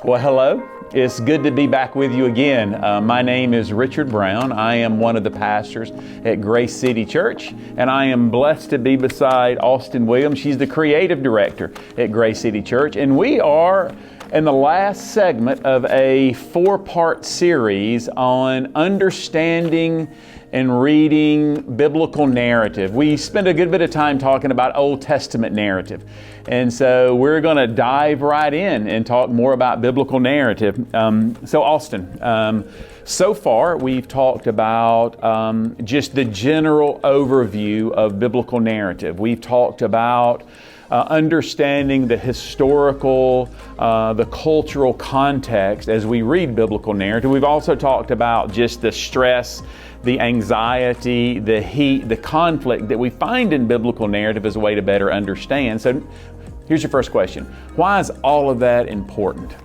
Well, hello. It's good to be back with you again. My name is Richard Brown. I am one of the pastors at Grace City Church, and I am blessed to be beside Austin Williams. She's the creative director at Grace City Church, and we are in the last segment of a 4-part series on understanding and reading biblical narrative. We spent a good bit of time talking about Old Testament narrative. And so we're going to dive right in and talk more about biblical narrative. So Austin, so far we've talked about just the general overview of biblical narrative. We've talked about understanding the historical, the cultural context as we read biblical narrative. We've also talked about just the stress, the anxiety, the heat, the conflict that we find in biblical narrative as a way to better understand. So here's your first question. Why is all of that important?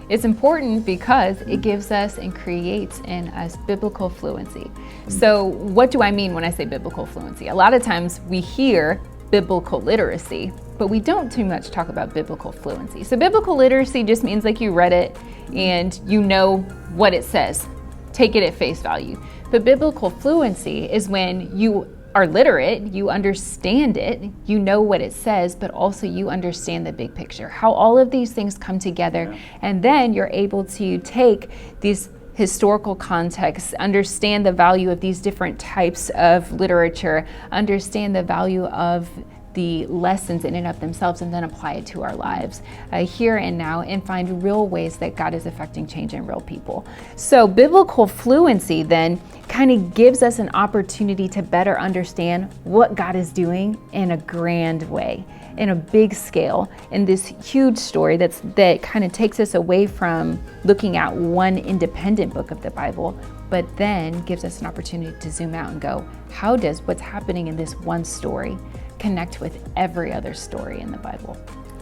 It's important because it gives us and creates in us biblical fluency. So what do I mean when I say biblical fluency? A lot of times we hear biblical literacy, but we don't too much talk about biblical fluency. So biblical literacy just means like you read it and you know what it says. Take it at face value. But biblical fluency is when you are literate, you understand it, you know what it says, but also you understand the big picture, how all of these things come together, and then you're able to take these historical contexts, understand the value of these different types of literature, understand the value of the lessons in and of themselves, and then apply it to our lives here and now, and find real ways that God is affecting change in real people. So biblical fluency then kind of gives us an opportunity to better understand what God is doing in a grand way, in a big scale, in this huge story that kind of takes us away from looking at one independent book of the Bible, but then gives us an opportunity to zoom out and go, how does what's happening in this one story connect with every other story in the Bible?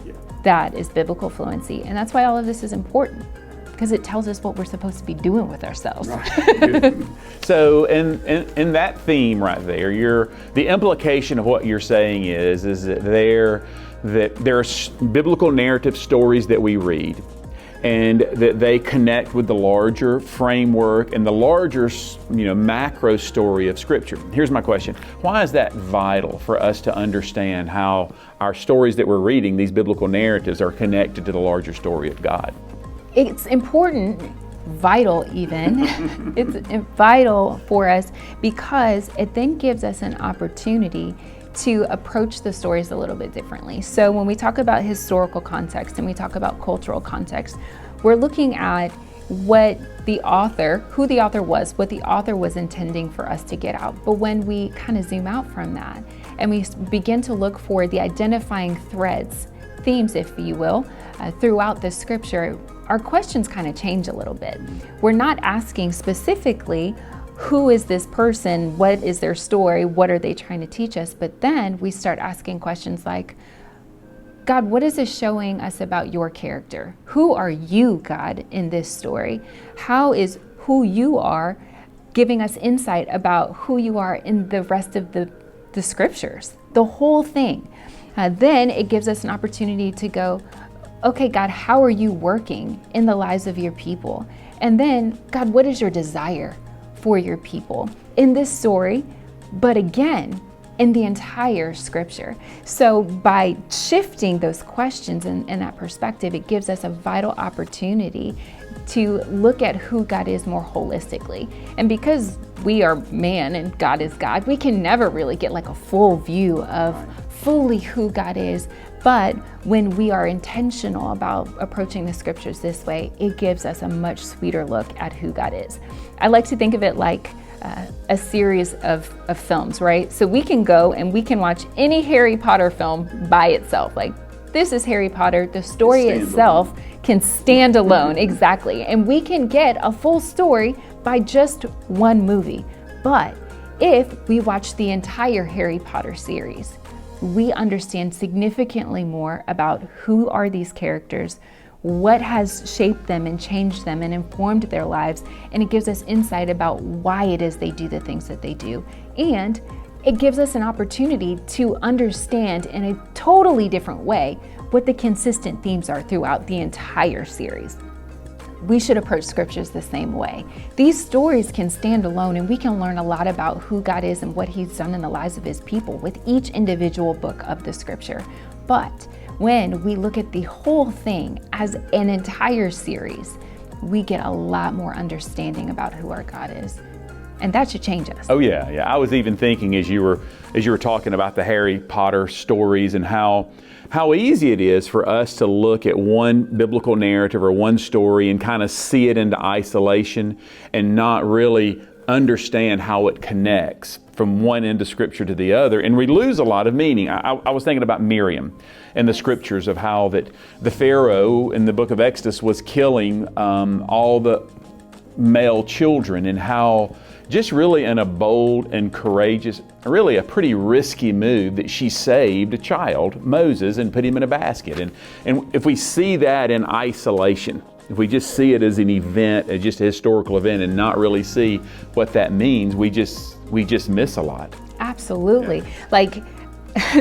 Yeah. That is biblical fluency, and that's why all of this is important, because it tells us what we're supposed to be doing with ourselves. Right. So in that theme right there, the implication of what you're saying is that there are biblical narrative stories that we read, and that they connect with the larger framework and the larger, macro story of Scripture. Here's my question. Why is that vital for us to understand how our stories that we're reading, these biblical narratives, are connected to the larger story of God? It's important, vital even, it's vital for us because it then gives us an opportunity to approach the stories a little bit differently. So when we talk about historical context and we talk about cultural context, we're looking at who the author was, what the author was intending for us to get out. But when we kind of zoom out from that and we begin to look for the identifying threads, themes, if you will, throughout the scripture, our questions kind of change a little bit. We're not asking specifically, who is this person? What is their story? What are they trying to teach us? But then we start asking questions like, God, what is this showing us about your character? Who are you, God, in this story? How is who you are giving us insight about who you are in the rest of the scriptures, the whole thing? Then it gives us an opportunity to go, okay, God, how are you working in the lives of your people? And then, God, what is your desire for your people in this story, but again, in the entire scripture? So by shifting those questions and that perspective, it gives us a vital opportunity to look at who God is more holistically. And because we are man and God is God, we can never really get like a full view of fully who God is. But when we are intentional about approaching the scriptures this way, it gives us a much sweeter look at who God is. I like to think of it like a series of films, right? So we can go and we can watch any Harry Potter film by itself. Like, this is Harry Potter. The story itself can stand alone, exactly. And we can get a full story by just one movie. But if we watch the entire Harry Potter series, we understand significantly more about who are these characters, what has shaped them and changed them and informed their lives, and it gives us insight about why it is they do the things that they do. And it gives us an opportunity to understand in a totally different way what the consistent themes are throughout the entire series. We should approach scriptures the same way. These stories can stand alone, and we can learn a lot about who God is and what He's done in the lives of His people with each individual book of the scripture. But when we look at the whole thing as an entire series, we get a lot more understanding about who our God is. And that should change us. Oh yeah. I was even thinking as you were talking about the Harry Potter stories and how easy it is for us to look at one biblical narrative or one story and kind of see it into isolation and not really understand how it connects from one end of Scripture to the other, and we lose a lot of meaning. I was thinking about Miriam and the Scriptures of how that the Pharaoh in the book of Exodus was killing all the male children, and how just really in a bold and courageous, really a pretty risky move, that she saved a child, Moses, and put him in a basket. And if we see that in isolation, if we just see it as an event, as just a historical event, and not really see what that means, we just miss a lot. Absolutely. Like,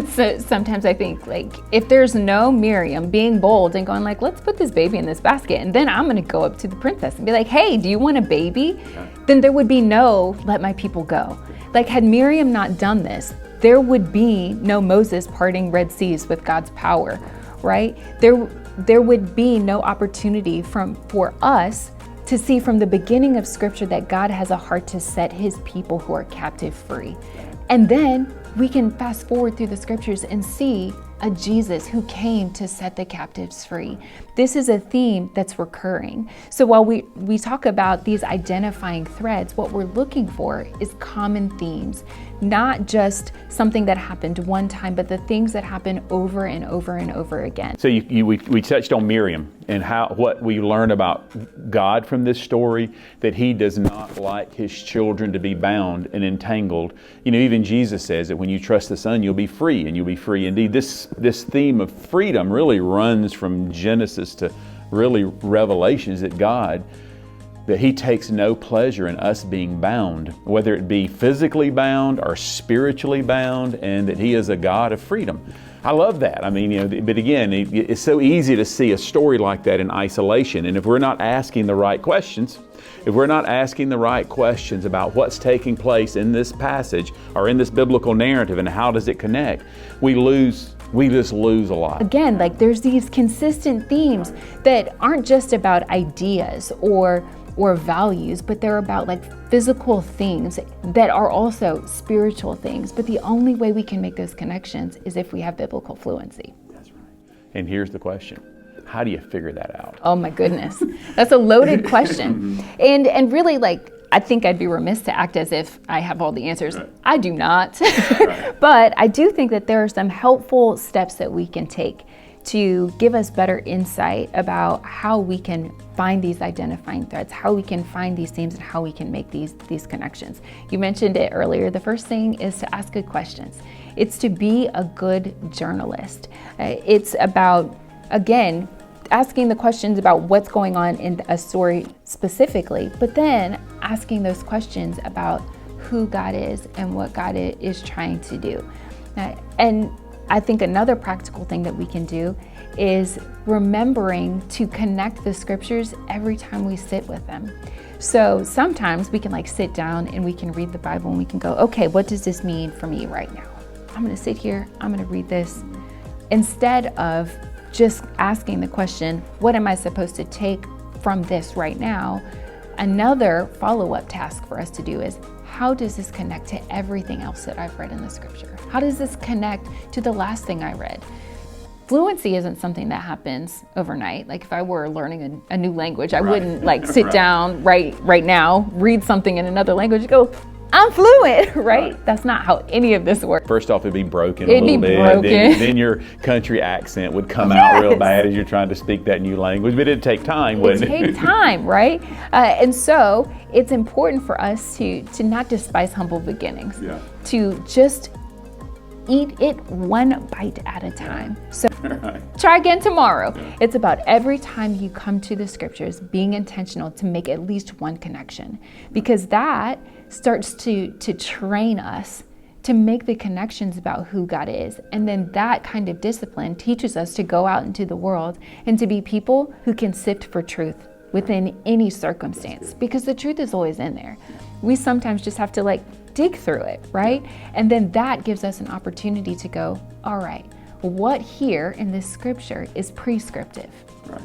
so sometimes I think, like, if there's no Miriam being bold and going like, let's put this baby in this basket, and then I'm going to go up to the princess and be like, hey, do you want a baby? Yeah. Then there would be no, let my people go. Like, had Miriam not done this, there would be no Moses parting Red Seas with God's power, right? There would be no opportunity for us to see from the beginning of Scripture that God has a heart to set His people who are captive free. And then we can fast forward through the Scriptures and see a Jesus who came to set the captives free. This is a theme that's recurring. So while we talk about these identifying threads, what we're looking for is common themes, not just something that happened one time, but the things that happen over and over and over again. So we touched on Miriam and what we learn about God from this story, that He does not like His children to be bound and entangled. You know, even Jesus says that when you trust the Son, you'll be free, and you'll be free indeed. This theme of freedom really runs from Genesis to really Revelations, that He takes no pleasure in us being bound, whether it be physically bound or spiritually bound, and that He is a God of freedom. I love that. I mean, but again, it's so easy to see a story like that in isolation. And if we're not asking the right questions, about what's taking place in this passage or in this biblical narrative and how does it connect, we just lose a lot. Again, like, there's these consistent themes that aren't just about ideas or values, but they're about like physical things that are also spiritual things. But the only way we can make those connections is if we have biblical fluency. That's right. And here's the question. How do you figure that out? Oh my goodness. That's a loaded question. And really, like, I think I'd be remiss to act as if I have all the answers. Right. I do not. Right. But I do think that there are some helpful steps that we can take to give us better insight about how we can find these identifying threads, how we can find these themes, and how we can make these connections. You mentioned it earlier. The first thing is to ask good questions. It's to be a good journalist. It's about, again, asking the questions about what's going on in a story specifically, but then asking those questions about who God is and what God is trying to do. And I think another practical thing that we can do is remembering to connect the Scriptures every time we sit with them. So sometimes we can like sit down and we can read the Bible and we can go, okay, what does this mean for me right now? I'm going to sit here, I'm going to read this. Instead of just asking the question, what am I supposed to take from this right now? Another follow-up task for us to do is, how does this connect to everything else that I've read in the Scripture? How does this connect to the last thing I read? Fluency isn't something that happens overnight. Like, if I were learning a new language, I wouldn't like sit down right now, read something in another language and go, I'm fluent, right? That's not how any of this works. First off, it'd be broken a little bit. Then your country accent would come out real bad as you're trying to speak that new language. But it'd take time, wouldn't it? It'd take time, right? And so it's important for us to not despise humble beginnings, to just eat it one bite at a time. So try again tomorrow. It's about every time you come to the Scriptures, being intentional to make at least one connection, because that starts to train us to make the connections about who God is. And then that kind of discipline teaches us to go out into the world and to be people who can sift for truth within any circumstance, because the truth is always in there. We sometimes just have to dig through it, right? And then that gives us an opportunity to go, all right, what here in this scripture is prescriptive? Right.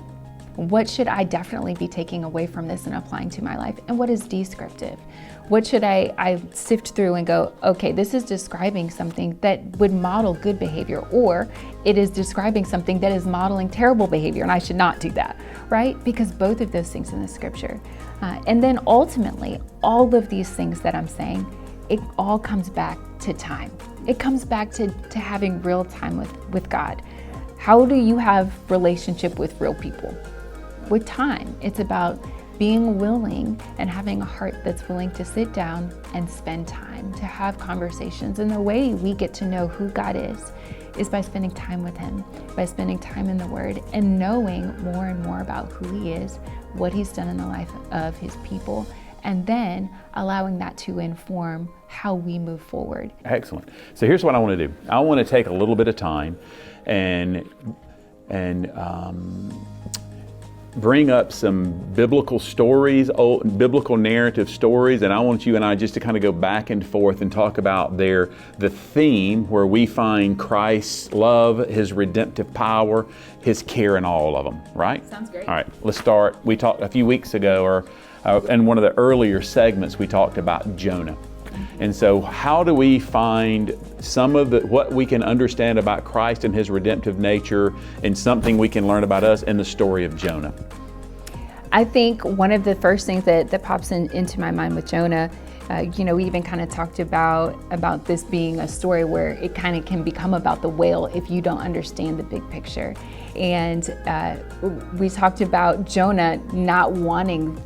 What should I definitely be taking away from this and applying to my life? And what is descriptive? What should I sift through and go, okay, this is describing something that would model good behavior, or it is describing something that is modeling terrible behavior, and I should not do that, right? Because both of those things in the scripture. And then ultimately, all of these things that I'm saying, it all comes back to time. It comes back to having real time with God. How do you have relationship with real people? With time. It's about being willing and having a heart that's willing to sit down and spend time, to have conversations. And the way we get to know who God is by spending time with Him, by spending time in the Word and knowing more and more about who He is, what He's done in the life of His people, and then allowing that to inform how we move forward. Excellent. So here's what I want to do. I want to take a little bit of time and bring up some biblical stories, biblical narrative stories, and I want you and I just to kind of go back and forth and talk about the theme where we find Christ's love, His redemptive power, His care in all of them, right? Sounds great. All right, let's start. We talked a few weeks ago, in one of the earlier segments, we talked about Jonah. And so how do we find some of what we can understand about Christ and His redemptive nature and something we can learn about us in the story of Jonah? I think one of the first things that pops into my mind with Jonah, we even kind of talked about this being a story where it kind of can become about the whale if you don't understand the big picture. And we talked about Jonah not wanting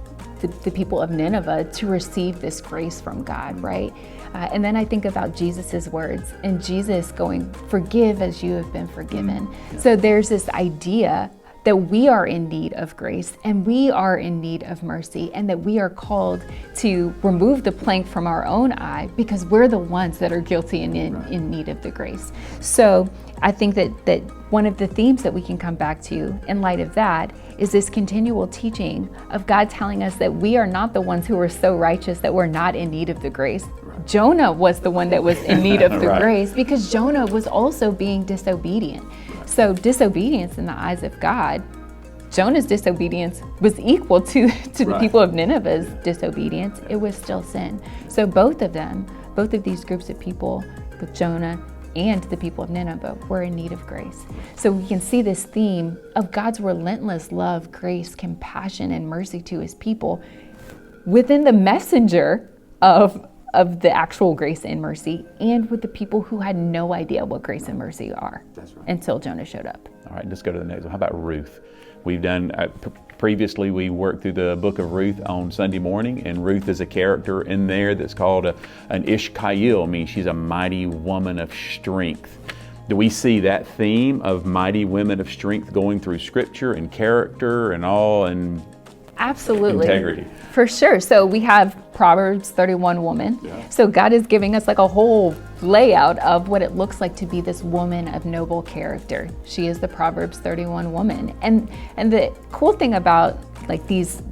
the people of Nineveh to receive this grace from God, right? And then I think about Jesus's words and Jesus going, "Forgive as you have been forgiven." So there's this idea that we are in need of grace and we are in need of mercy, and that we are called to remove the plank from our own eye because we're the ones that are guilty and in need of the grace. So I think that one of the themes that we can come back to in light of that is this continual teaching of God telling us that we are not the ones who are so righteous that we're not in need of the grace. Right. Jonah was the one that was in need of the right. grace because Jonah was also being disobedient. Right. So disobedience in the eyes of God, Jonah's disobedience was equal to the right. people of Nineveh's disobedience. It was still sin. So both of these groups of people, with Jonah and the people of Nineveh, were in need of grace. So we can see this theme of God's relentless love, grace, compassion, and mercy to His people within the messenger of the actual grace and mercy, and with the people who had no idea what grace and mercy are. That's right. Until Jonah showed up. All right, let's go to the next one. How about Ruth? We've done, previously we worked through the book of Ruth on Sunday morning, and Ruth is a character in there that's called an Ishkael, means she's a mighty woman of strength. Do we see that theme of mighty women of strength going through Scripture and character and all, and absolutely integrity? For sure. So we have Proverbs 31 woman. Yeah. So God is giving us like a whole layout of what it looks like to be this woman of noble character. She is the Proverbs 31 woman. And the cool thing about like these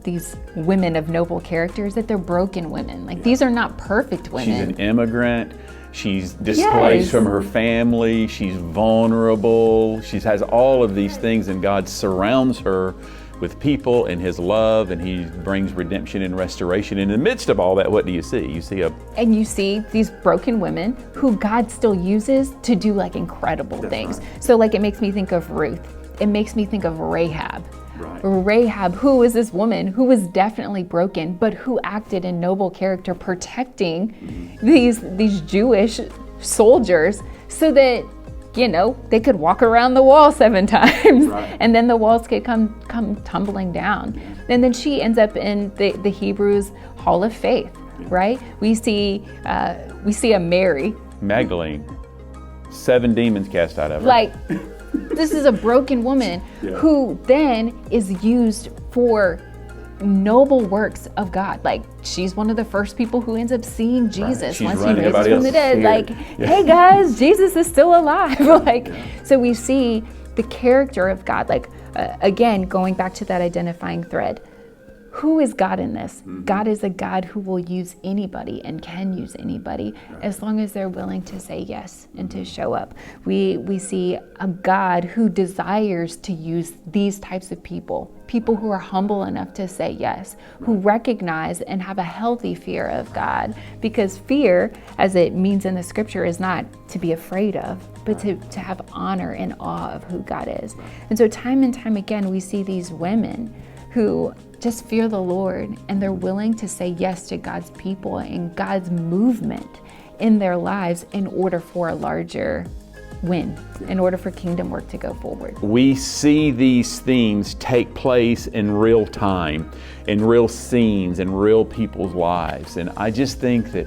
women of noble character is that they're broken women. Like these are not perfect women. She's an immigrant. She's displaced from her family. She's vulnerable. She has all of these things, and God surrounds her with people and His love, and He brings redemption and restoration. In the midst of all that, what do you see? You see these broken women who God still uses to do like incredible things. Right. So like it makes me think of Ruth. It makes me think of Rahab. Right. Rahab, who was this woman who was definitely broken, but who acted in noble character, protecting these Jewish soldiers so that they could walk around the wall 7 times, right. And then the walls could come tumbling down. And then she ends up in the Hebrews Hall of Faith, right? We see a Mary Magdalene, 7 demons cast out of her. Like, this is a broken woman who then is used for noble works of God. Like, she's one of the first people who ends up seeing Jesus She's once he running raises everybody from the else dead. here. Like, hey guys, Jesus is still alive. Like, so we see the character of God. Like, again, going back to that identifying thread. Who is God in this? God is a God who will use anybody and can use anybody as long as they're willing to say yes and to show up. We see a God who desires to use these types of people who are humble enough to say yes, who recognize and have a healthy fear of God, because fear, as it means in the scripture, is not to be afraid of, but to have honor and awe of who God is. And so time and time again, we see these women who just fear the Lord, and they're willing to say yes to God's people and God's movement in their lives in order for a larger win, in order for kingdom work to go forward. We see these things take place in real time, in real scenes, in real people's lives. And I just think that,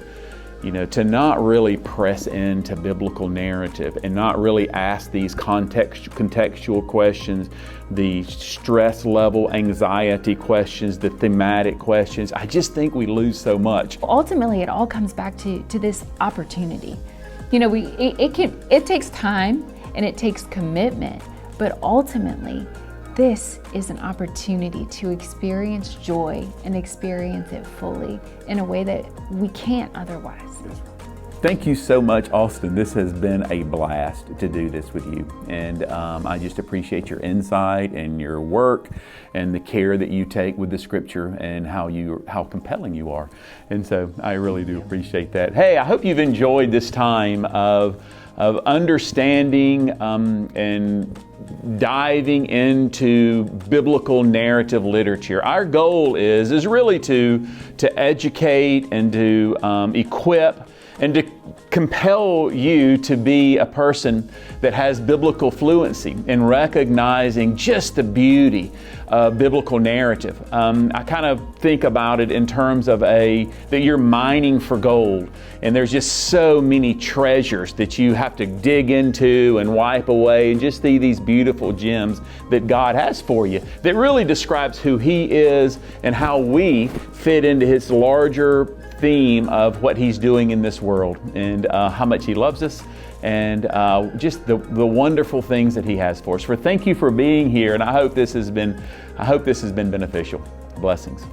to not really press into biblical narrative and not really ask these contextual questions, the stress level, anxiety questions, the thematic questions, I just think we lose so much. Ultimately, it all comes back to this opportunity. It takes time and it takes commitment, but ultimately, this is an opportunity to experience joy and experience it fully in a way that we can't otherwise. Thank you so much, Austin. This has been a blast to do this with you. And I just appreciate your insight and your work and the care that you take with the scripture and how compelling you are. And so I really do appreciate that. Hey, I hope you've enjoyed this time of understanding and diving into biblical narrative literature. Our goal is really to educate and to equip and to compel you to be a person that has biblical fluency in recognizing just the beauty of biblical narrative. I kind of think about it in terms of that you're mining for gold, and there's just so many treasures that you have to dig into and wipe away and just see these beautiful gems that God has for you that really describes who He is and how we fit into His larger theme of what He's doing in this world, and how much He loves us, and just the wonderful things that He has for us. Thank you for being here, and I hope this has been beneficial. Blessings.